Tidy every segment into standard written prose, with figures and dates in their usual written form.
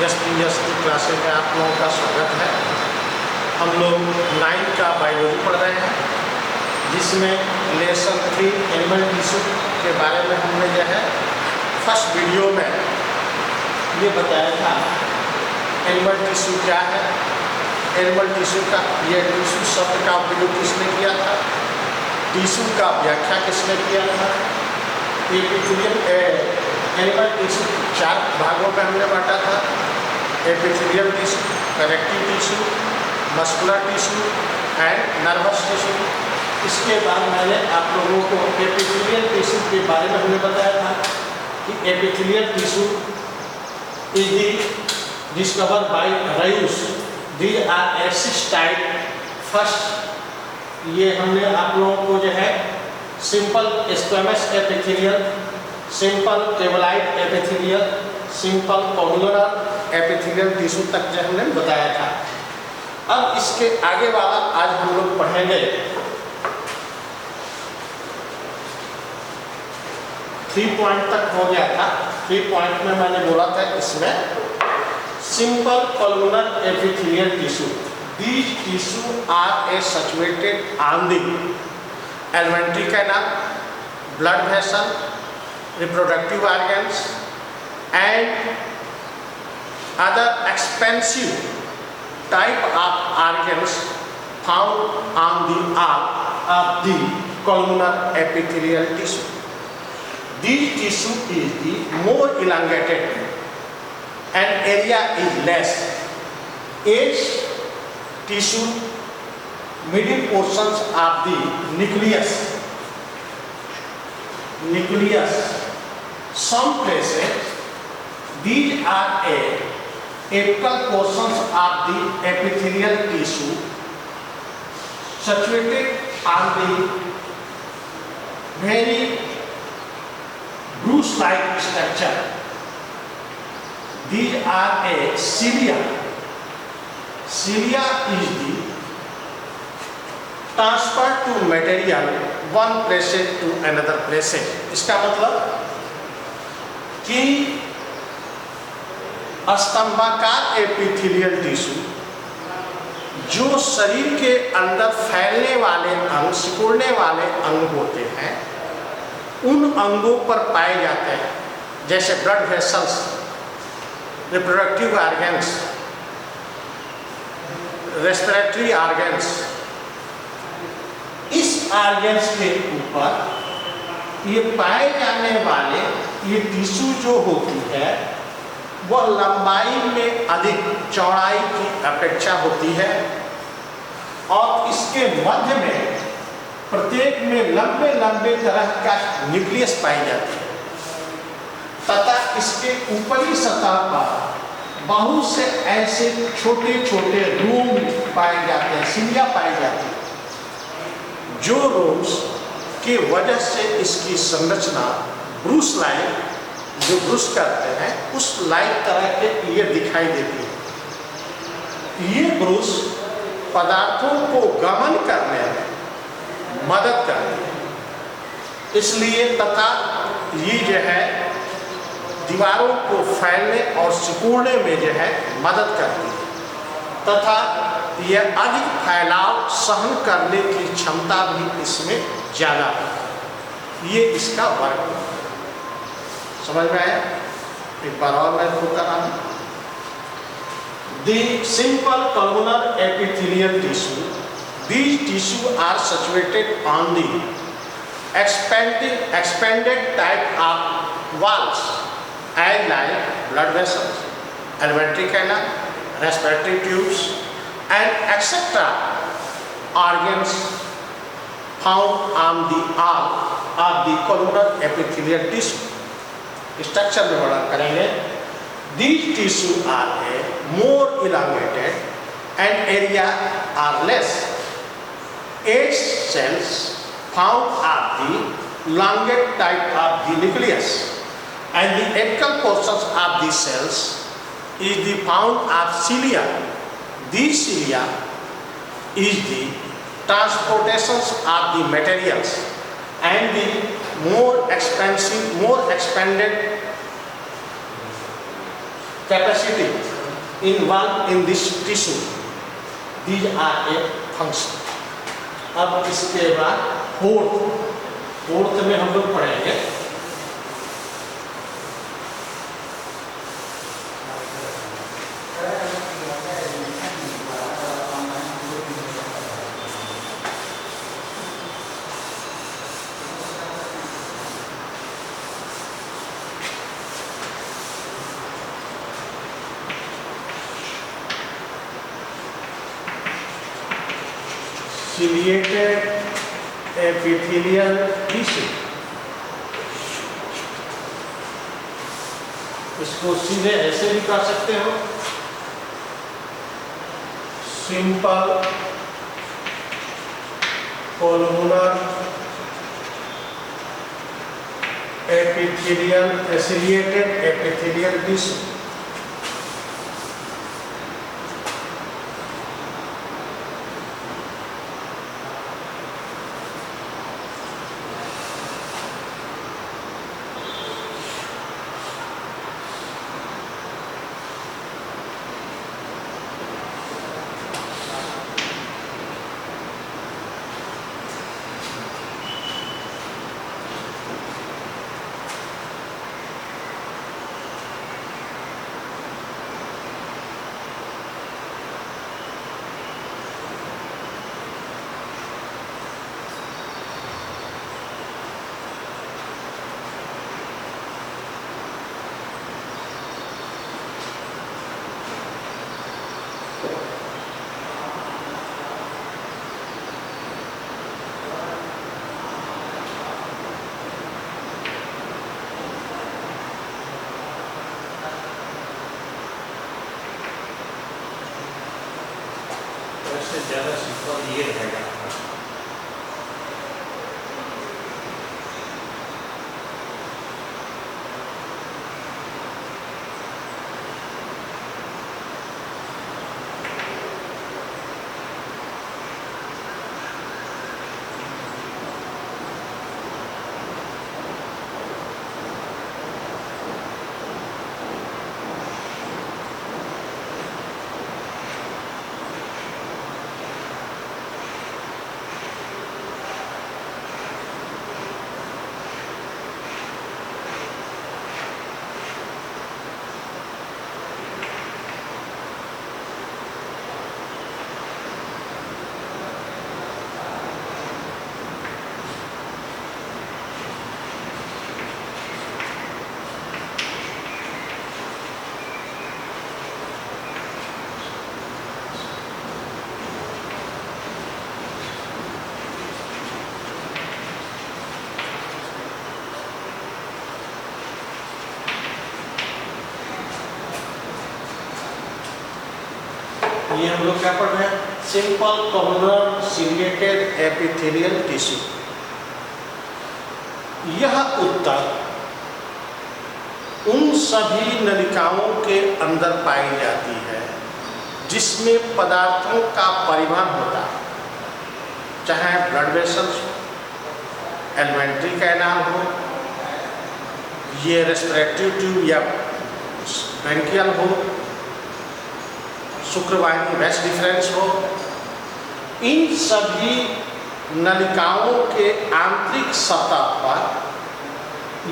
S की classes में आप लोगों का स्वागत है। हम लोग 9th का बायोलॉजी पढ़ रहे हैं, जिसमें लेसन 3 एनिमल टिश्यू के बारे में हमने जो है फर्स्ट वीडियो में ये बताया था एनिमल टिश्यू क्या है। एनिमल टिश्यू का ये टिश्यू शब्द का उपयोग किसने किया था, टिश्यू का व्याख्या किसने किया था। एपिथेलियल एनिमल टिश्यू 4 भागों में हमने बांटा था, epithelial tissue, connective tissue, muscular tissue and nervous tissue. इसके बाद मैंने आप लोगों को एपिथेलियल टिश्यू के बारे में हमने बताया था कि epithelial tissue is the discovered by रायूस। These are six type. First ये हमने आप लोगों को जो है simple squamous epithelial, simple cuboidal epithelial, simple columnar epithelial tissue तक जो हमने बताया था। अब इसके आगे वाला आज हम लोग पढ़ेंगे 3 पॉइंट तक हो गया था। 3 पॉइंट में मैंने बोला था इसमें simple columnar epithelial tissue. These tissue are a situated on the alimentary canal, blood vessel, reproductive organs and other expansive type of organs found on the arc of the columnar epithelial tissue. This tissue is the more elongated and area is less. Its tissue middle portions of the nucleus. Some places these are apical portions of the epithelial tissue situated on the very brush-like structure. These are a cilia. Cilia is the transfer to material one place to another place. इसका मतलब कि स्तंभाकार epithelial tissue जो शरीर के अंदर फैलने वाले अंग, सिकुड़ने वाले अंग होते हैं, उन अंगों पर पाए जाते हैं, जैसे blood vessels, reproductive organs, respiratory organs. इस ऑर्गन्स के ऊपर ये पाए जाने वाले ये टिश्यू जो होती है वह लंबाई में अधिक चौड़ाई की अपेक्षा होती है और इसके मध्य में प्रत्येक में लंबे लंबे तरह का न्यूक्लियस पाई जाती है तथा इसके ऊपरी सतह पर बहुत से ऐसे छोटे छोटे रूम पाए जाते हैं, सिलिया पाई जाती है, जो रूम्स की वजह से इसकी संरचना ब्रूस लाइक, जो ब्रूस करते हैं उस लाइक तरह के ये दिखाई देती है। ये ब्रूस पदार्थों को गमन करने में मदद करती है, इसलिए तथा ये जो है दीवारों को फैलने और सिकुड़ने में जो है मदद करती है तथा यह अधिक फैलाव सहन करने की क्षमता भी इसमें ज़्यादा है। ये इसका वर्क है। समझ में आया? एक बार और मैं बोलता रहा। The simple columnar epithelial tissue. These tissue are situated on the expanded type of walls, as like blood vessels, alimentary canal, respiratory tubes, and etc. organs found on the arc of the columnar epithelial tissue. Structure में वर्णन करेंगे। These tissue are more elongated and area are less. 8 cells found are the longest type of the nucleus, and the apical portions of the cells is the found of cilia. These cilia is the transportations of the materials and the more expanded capacity involved in this tissue. These are a function. अब इसके बाद fourth में हम लोग पढ़ेंगे ciliated epithelial tissue. इसको सीधे ऐसे भी कर सकते हो, simple columnar epithelial ciliated epithelial tissue. ज़्यादा सिंपल ये रहेगा। ये हम लोग क्या पढ़ रहे हैं? Simple columnar ciliated epithelial tissue. यह उत्तर उन सभी नलिकाओं के अंदर पाई जाती है जिसमें पदार्थों का परिवहन होता है, चाहे ब्लड वेसल्स हो, एलिमेंट्री कैनाल हो, ये रेस्पिरेटरी ट्यूब या ब्रैंकियल हो, शुक्रवाहिनी वैस डिफरेंस हो, इन सभी नलिकाओं के आंतरिक सतह पर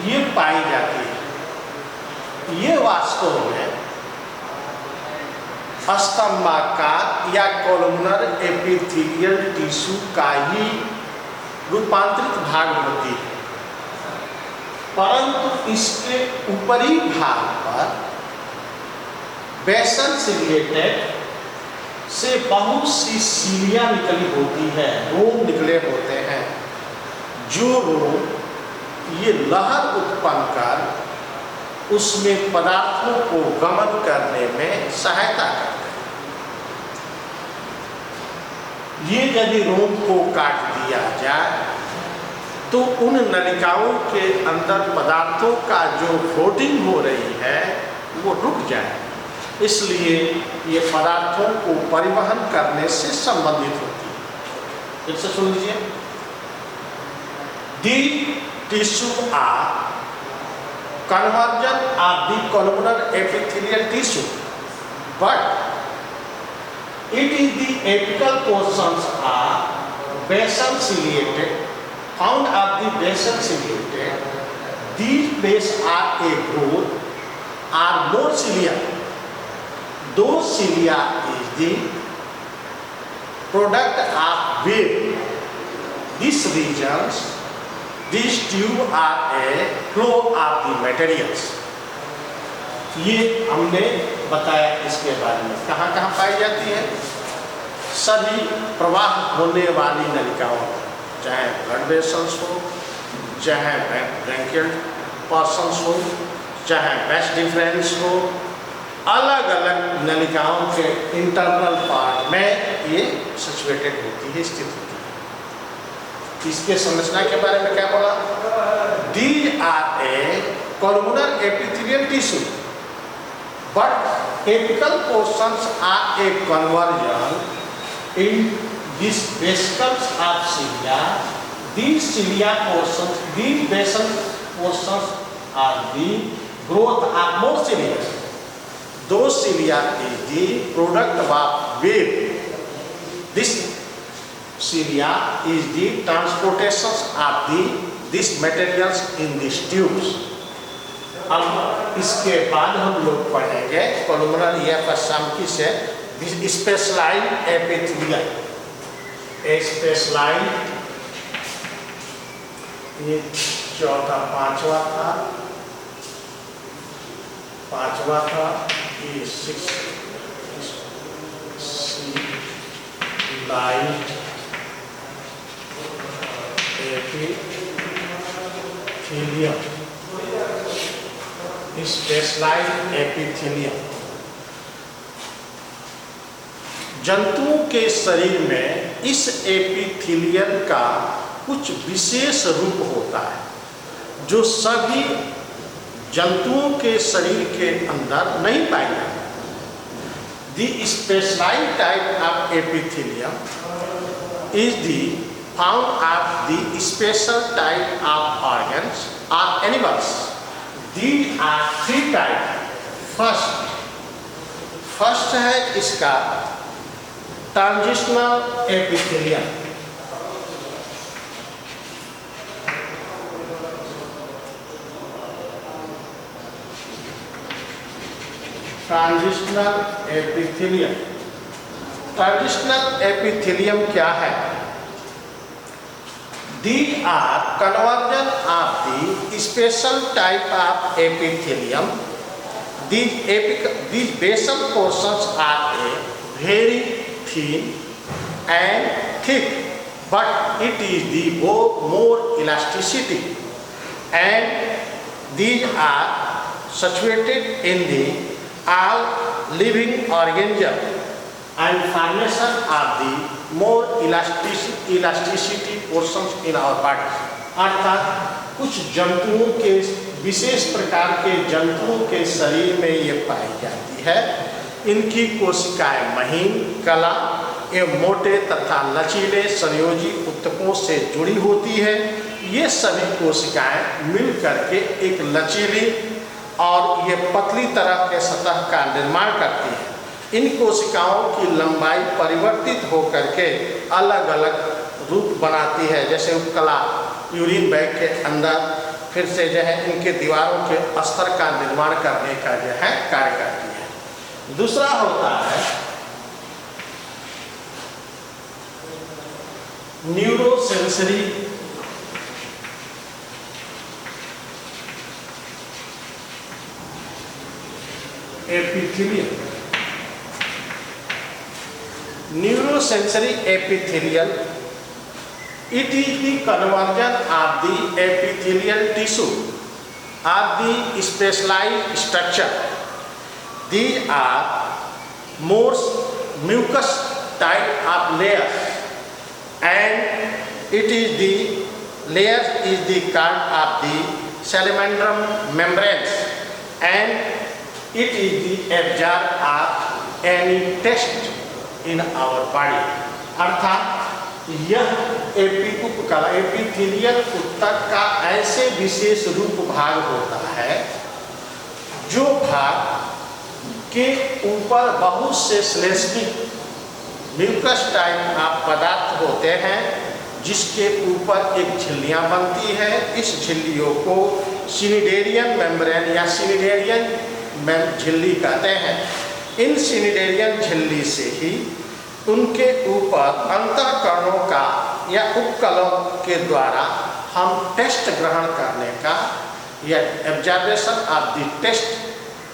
ये पाई जाती है। ये वास्तव में स्तंभाकार या कोलुमनर एपिथेलियल टिश्यू का ही रूपांतरित भाग होती है, परंतु इसके ऊपरी भाग पर बेसल सिलिएटेड से बहुत सी सीलियां निकली होती है, रोम निकले होते हैं, जो रोम ये लहर उत्पन्न कर उसमें पदार्थों को गमन करने में सहायता करते हैं। ये यदि रोम को काट दिया जाए तो उन नलिकाओं के अंदर पदार्थों का जो फ्लोटिंग हो रही है वो रुक जाए, इसलिए ये पदार्थों को परिवहन करने से संबंधित होती है। फिर से सुन लीजिए। The tissue are convergent of the columnar epithelial tissue but it is the apical portions are basal ciliated, found of the basal ciliated. These places are a growth are more cilia. Those cilia is the product of wave. These regions, these tube are a flow of the materials. ये हमने बताया इसके बारे में। कहाँ कहाँ पाई जाती है? सभी प्रवाह होने वाली नलिकाओं, चाहे ब्लड वेसल्स हो, चाहे ब्रैंकियल पर्सन्स हो, चाहे वेस डिफरेंस हो, अलग अलग नलिकाओं के इंटरनल पार्ट में ये सिचुएटेड होती है, स्थित होती है। इसके संरचना के बारे में क्या बोला? These are a columnar epithelial tissue, but apical portions are a conversion in these vesicles of cilia. These cilia portions, these basal portions are the growth of more cilia. Those cilia is the product of wave. This cilia is the transportations of these materials in these tubes. अब इसके बाद हम लोग पढ़ेंगे columnar या पश्चामकी से स्पेशलाइन epithelia. स्पेशलाइन ये चौथा पांचवा था ये 6 लाइन एपिथेलियम, स्पेशलाइन एपिथेलियम। जंतुओं के शरीर में इस एपिथेलियम का कुछ विशेष रूप होता है जो सभी जंतुओं के शरीर के अंदर नहीं पाई जाती। The specialized type of epithelium is the found of the special type of organs or animals. These are 3 types. First है इसका transitional epithelium. Transitional epithelium. Transitional epithelium क्या है? These are conversion of the special type of epithelium. These basal portions are very thin and thick, but it is the more elasticity, and these are situated in the all living organism and formation of the more elasticity portions in our body. अर्थात कुछ जंतुओं के विशेष प्रकार के जंतुओं के शरीर में ये पाई जाती है। इनकी कोशिकाएं महीन, कला एवं मोटे तथा लचीले संयोजी ऊतकों से जुड़ी होती है। ये सभी कोशिकाएं मिल करके एक लचीली और ये पतली तरह के सतह का निर्माण करती है। इन कोशिकाओं की लंबाई परिवर्तित होकर के अलग अलग रूप बनाती है, जैसे उपकला यूरिन बैग के अंदर फिर से जो है इनके दीवारों के अस्तर का निर्माण करने का जो है कार्य करती है। दूसरा होता है neurosensory epithelium. Neurosensory epithelial, it is the conversion of the epithelial tissue of the specialized structure. These are more mucus type of layers, and it is the layer is the card of the salamandrum membranes, and it is the absorb of any taste in our body. अर्थात यह epithelial ऊतक का ऐसे विशेष रूप भाग होता है जो भाग के ऊपर बहुत से श्लेष्मी म्यूकस टाइप आप पदार्थ होते हैं, जिसके ऊपर एक झिल्लियाँ बनती है। इस झिल्लियों को सिनिडेरियन मेम्ब्रेन या सिनिडेरियन झिल्ली कहते हैं। इन सिनिडेरियन झिल्ली से ही उनके ऊपर अंतःकरणों का या उपकलों के द्वारा हम टेस्ट ग्रहण करने का या ऑब्जर्वेशन ऑफ द टेस्ट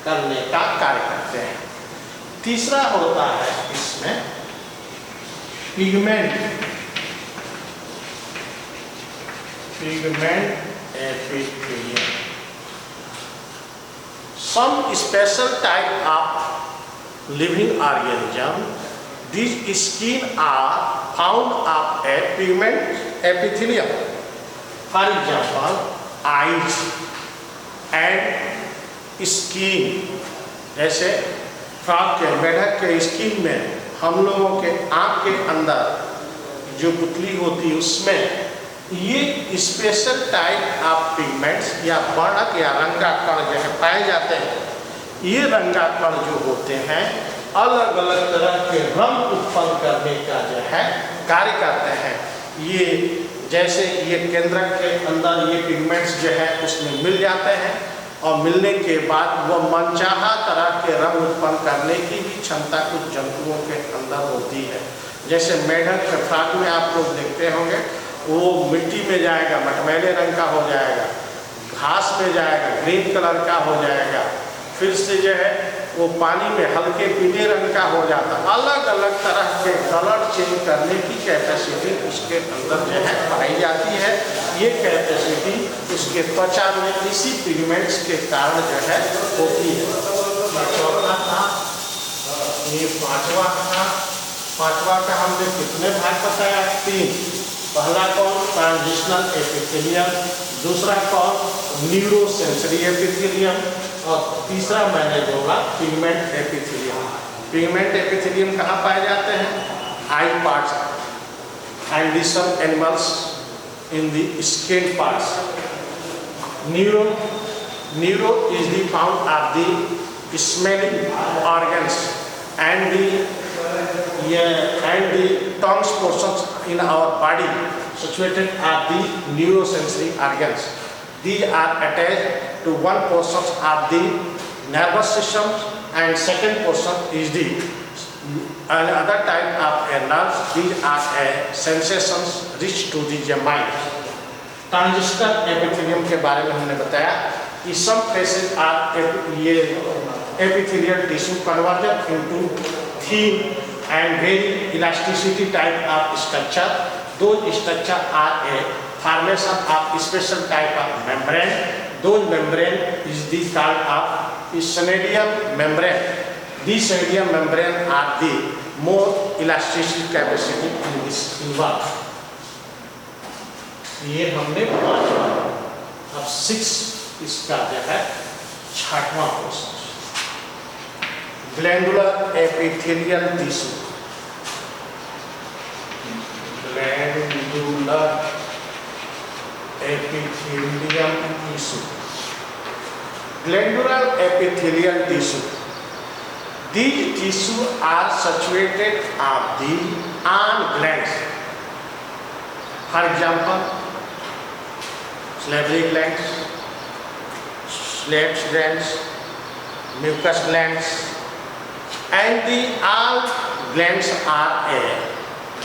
करने का कार्य करते हैं। तीसरा होता है इसमें pigment epithelium. Some special type of living organism, these skin are found of a pigment epithelium. For example, eyes and skin। जैसे फ्रॉग के मेढक के स्किन में हम लोगों के आँख के अंदर जो पुतली होती है उसमें ये स्पेशल टाइप ऑफ पिगमेंट्स या वर्णक या रंगाकण जो है पाए जाते हैं। ये रंगाकण जो होते हैं अलग अलग तरह के रंग उत्पन्न करने का जो है कार्य करते हैं। ये जैसे ये केंद्रक के अंदर ये पिगमेंट्स जो है उसमें मिल जाते हैं और मिलने के बाद वह मनचाहा तरह के रंग उत्पन्न करने की भी क्षमता कुछ जंतुओं के अंदर होती है। जैसे मेढक के फ्रॉक में आप लोग देखते होंगे, वो मिट्टी में जाएगा मटमैले रंग का हो जाएगा, घास में जाएगा ग्रीन कलर का हो जाएगा, फिर से जो है वो पानी में हल्के पीले रंग का हो जाता है। अलग अलग तरह के कलर चेंज करने की कैपेसिटी उसके अंदर जो है पाई जाती है। ये कैपेसिटी उसके त्वचा में इसी पिगमेंट्स के कारण जो है होती है। चौथा था, ये पांचवा था। पांचवा का हमने कितने भाग बताया? 3। पहला कौन? ट्रांजिशनल एपिथेलियम, दूसरा कौन? न्यूरोसेंसरी एपिथेलियम, और तीसरा मैंने जोड़ा पिगमेंट एपिथेलियम। पिगमेंट एपिथेलियम कहाँ पाए जाते हैं? Eye parts and some animals in the skin parts. Neuro is the found of the smelling organs and the tongue's portions in our body situated are the neurosensory organs. These are attached to one portion of the nervous system and second portion is the another type of a nerve. These are sensations reach to the mind. Transitional epithelium के बारे में हमने बताया कि some cases are ये epithelial tissue converted into thin and very elasticity type of structure. Those structure are a formation of special type of membrane. Those membrane is the called of synovial membrane. These synovial membrane are the more elasticity capacity in this involved. ये हमने 5 अब 6 इसका जो है 6वां question. Glandular epithelial tissue. Glandular epithelial tissue. Glandular epithelial tissue. These tissue are situated of the glands. For example, salivary glands, Schlafly glands, mucous glands, and all glands are a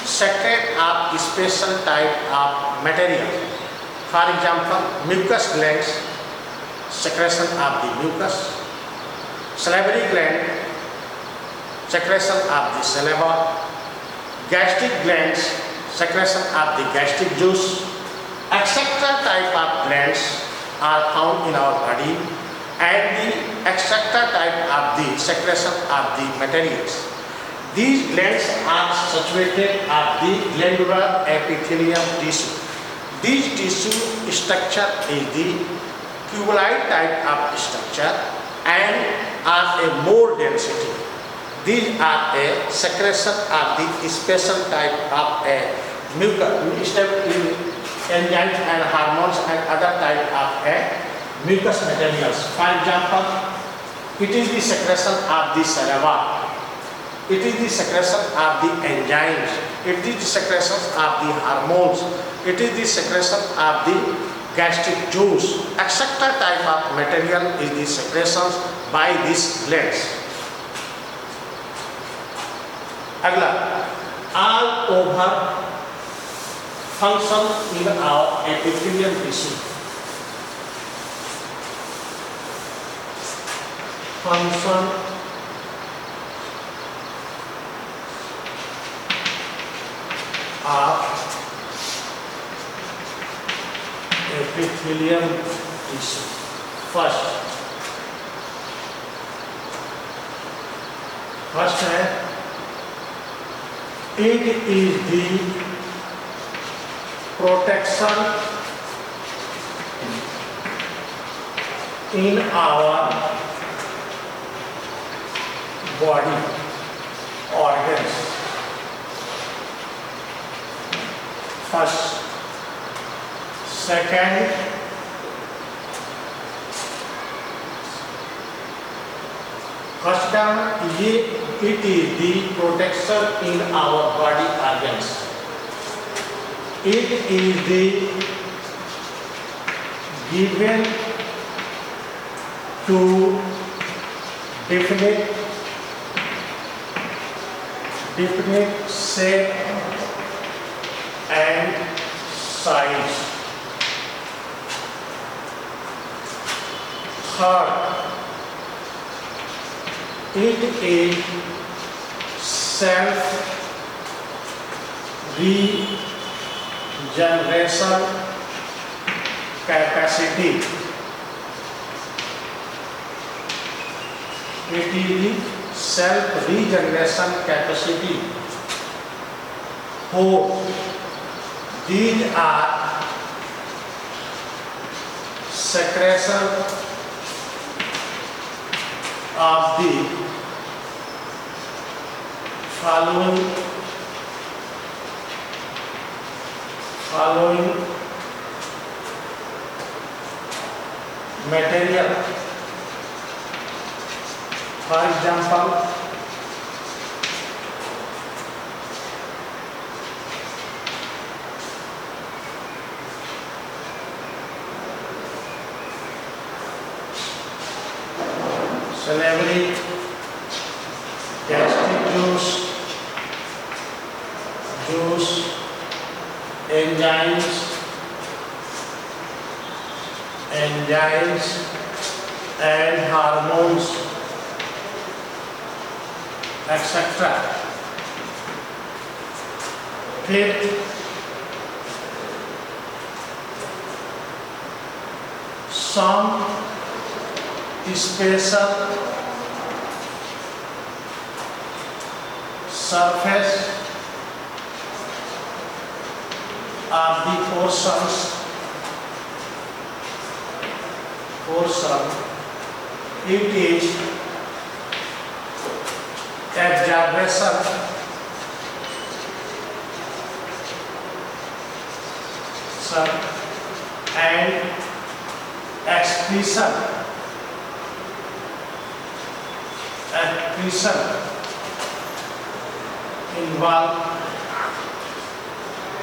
secret of special type of material. For example, mucous glands, secretion of the mucus, salivary gland, secretion of the saliva, gastric glands, secretion of the gastric juice, etc. type of glands are found in our body, and the etc. type of the secretion of the materials. These glands are situated at the glandular epithelium tissue. This tissue structure is the cuboid type of structure and are a more density. These are a secretion of the special type of a mucus, enzymes and hormones and other type of a mucous materials. For example, It is the secretion of the saliva. It is the secretion of the enzymes. It is the secretion of the hormones. It is the secretion of the gastric juice. Etc. type of material is the secretions by these glands. अगला, all over function in our epithelial tissue. Function of epithelial tissue. First है, it is the protection in our body organs. First. Second, first term, it is the protection in our body organs. It is the given to definite shape and size. Third, it is self-regeneration capacity. It is self-regeneration capacity. Fourth, these are secretion of the following material. For example, salivary, gastric juice, enzymes, and hormones, etc. Fifth, some special surface of the portion it is absorption and excretion involved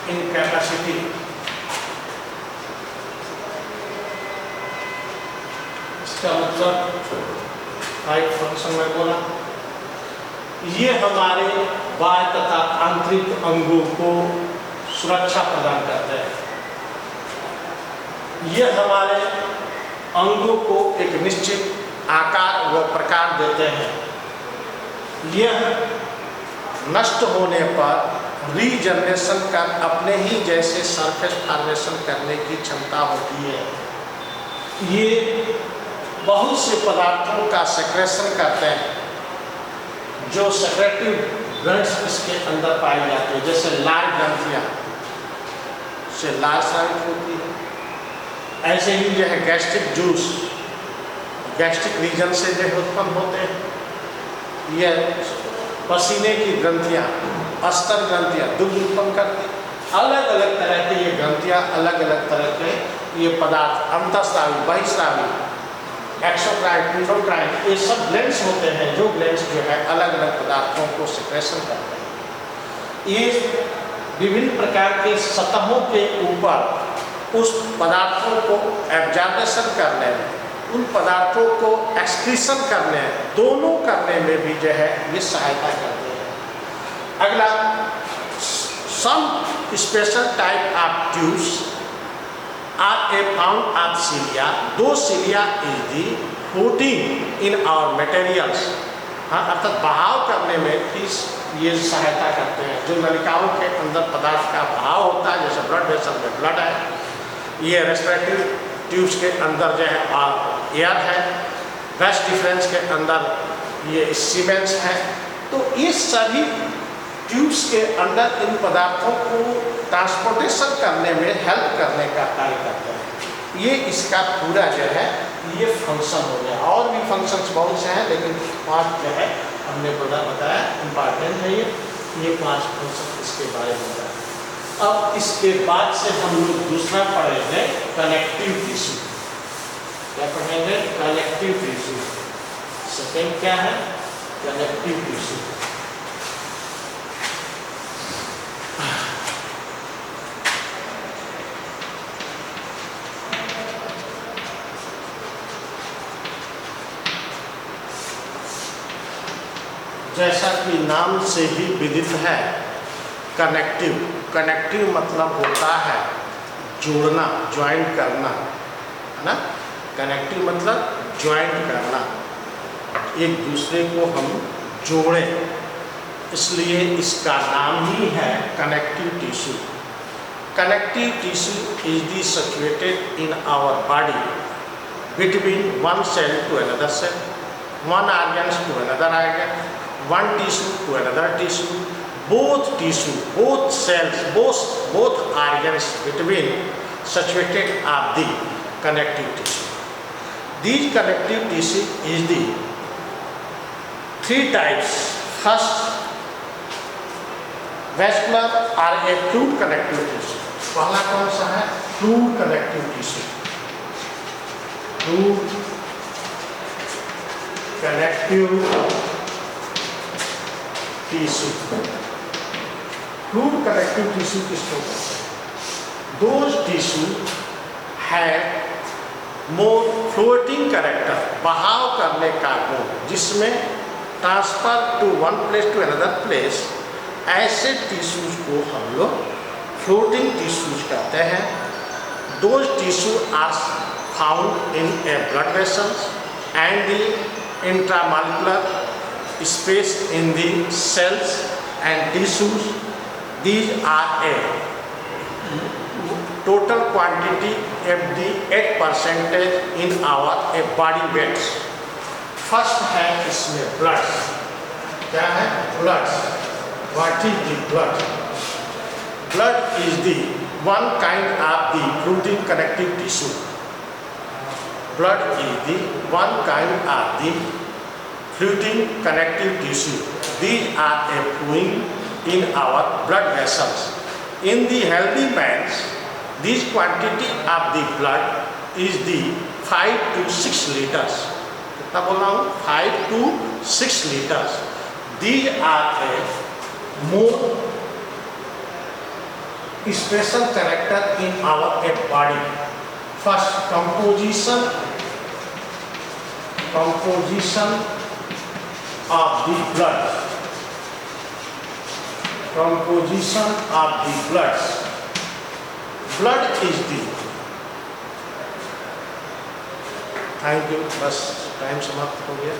in capacity. इसका मतलब five function में बोला, ये हमारे बाह्य तथा आंतरिक अंगों को सुरक्षा प्रदान करते हैं। ये हमारे अंगों को एक निश्चित आकार व प्रकार देते हैं। यह नष्ट होने पर रीजनरेशन कर अपने ही जैसे सरफेस फॉर्मेशन करने की क्षमता होती है। ये बहुत से पदार्थों का सेक्रेशन करते हैं जो सेक्रेटिव ग्रंथ्स इसके अंदर पाई जाती है, जैसे लाल ग्रंथियाँ से लाल स्रावित होती है। ऐसे ही यह गैस्ट्रिक जूस गैस्ट्रिक रीजन से जो उत्पन्न होते हैं। यह पसीने की ग्रंथियाँ, अस्तर ग्रंथियाँ दुग्ध उत्पन्न करती हैं। अलग अलग तरह की ये ग्रंथियाँ, अलग अलग तरह के ये पदार्थ, अंतःस्रावी, बहिःस्रावी, एक्सोक्राइन, इंडोक्राइन, ये सब ग्लैंड्स होते हैं जो ग्लैंड्स जो है अलग अलग पदार्थों को सिक्रेशन करते हैं। ये विभिन्न प्रकार के सतहों के ऊपर उस पदार्थों को एब्जॉर्प्शन करने में, उन पदार्थों को एक्सक्रीशन करने, दोनों करने में भी जो है ये सहायता करते हैं। अगला, some special type of tubes are a found of cilia. Those cilia is the floating in our materials. हाँ, अर्थात बहाव करने में इस ये सहायता करते हैं। जो नलिकाओं के अंदर पदार्थ का बहाव होता है, जैसे ब्लड वेसल में ब्लड है, ये रेस्पिरेटरी ट्यूब्स के अंदर जो है एयर है, वेस्ट डिफरेंस के अंदर ये सीमेंट्स है। तो ये सभी ट्यूब्स के अंदर इन पदार्थों को ट्रांसपोर्टेशन करने में हेल्प करने का कार्य करते हैं। ये इसका पूरा जो है ये फंक्शन हो गया। और भी फंक्शंस बहुत से हैं, लेकिन 5 जो है हमने बताया इम्पॉर्टेंट है ये 5 फंक्शन इसके बारे में बताया। अब इसके बाद से हम लोग दूसरा पढ़ेंगे कनेक्टिव टिश्यू। क्या पढ़ेंगे? Connective tissue. सेकेंड क्या है? Connective tissue. जैसा कि नाम से ही विदित है, कनेक्टिव, कनेक्टिव मतलब होता है जोड़ना, ज्वाइंट करना, है ना। कनेक्टिव मतलब ज्वाइंट करना, एक दूसरे को हम जोड़ें, इसलिए इसका नाम ही है connective tissue. Connective tissue is the situated in our body between one cell to another cell, one organs to another organ, one tissue to another tissue, both tissue, both cells, both organs between situated of the connective tissue. These connective tissue is the 3 types. First, vascular or a fluid connective tissue. पहला कौन सा है? fluid connective tissue. Fluid connective tissue. Fluid connective tissue किसको कहते हैं? Those tissue है मोर floating character, बहाव करने का गुण, जिसमें transfer to one place to another place, ऐसे टिश्यूज को हम लोग फ्लोटिंग टिश्यूज कहते हैं। Those tissue are found in a blood vessels and the intramolecular space in the cells and tissues. These are a total quantity of the 8% in our body weight. First है इसमें blood। क्या है? blood। What is the blood? Blood is the one kind of the fluid connective tissue. Blood is the one kind of the fluid connective tissue. These are a fluid in our blood vessels. In the healthy man, this quantity of the blood is the 5 to 6 liters. कितना बोल रहा हूँ? 5 to 6 liters. These are a more special character in our body. First, composition of the blood. Composition of the blood. Blood is the, thank you, बस time समाप्त हो गया।